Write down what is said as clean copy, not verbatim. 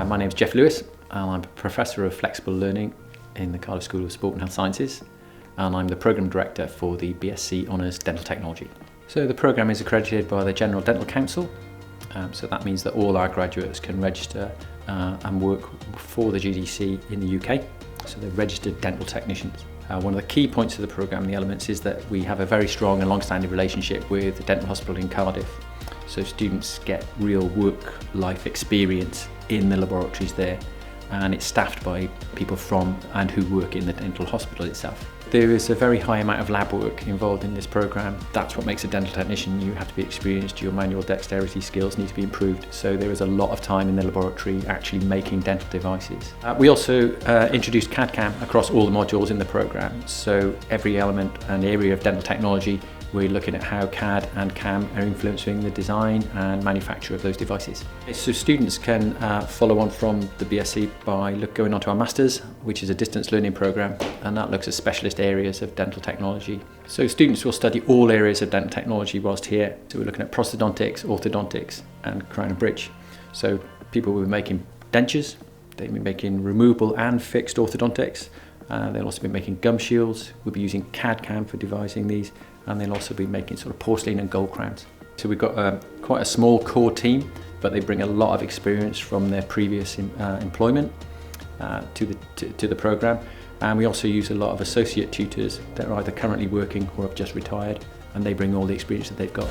My name is Jeff Lewis, and I'm a Professor of Flexible Learning in the Cardiff School of Sport and Health Sciences, and I'm the Programme Director for the BSc Honours Dental Technology. So the programme is accredited by the General Dental Council, so that means that all our graduates can register and work for the GDC in the UK, so they're registered dental technicians. One of the key points of the programme and the elements is that we have a very strong and long-standing relationship with the Dental Hospital in Cardiff. So students get real work-life experience in the laboratories there, and it's staffed by people from and who work in the dental hospital itself. There is a very high amount of lab work involved in this programme. That's what makes a dental technician. You have to be experienced, your manual dexterity skills need to be improved, so there is a lot of time in the laboratory actually making dental devices. We also introduced CADCAM across all the modules in the programme, so every element and area of dental technology we're looking at how CAD and CAM are influencing the design and manufacture of those devices. So students can follow on from the BSc by going on to our Masters, which is a distance learning programme, and that looks at specialist areas of dental technology. So students will study all areas of dental technology whilst here. So we're looking at prosthodontics, orthodontics and crown and bridge. So people will be making dentures, they'll be making removable and fixed orthodontics, they'll also be making gum shields, we'll be using CAD-CAM for devising these, and they'll also be making sort of porcelain and gold crowns. So we've got quite a small core team, but they bring a lot of experience from their previous employment to the programme. And we also use a lot of associate tutors that are either currently working or have just retired, and they bring all the experience that they've got.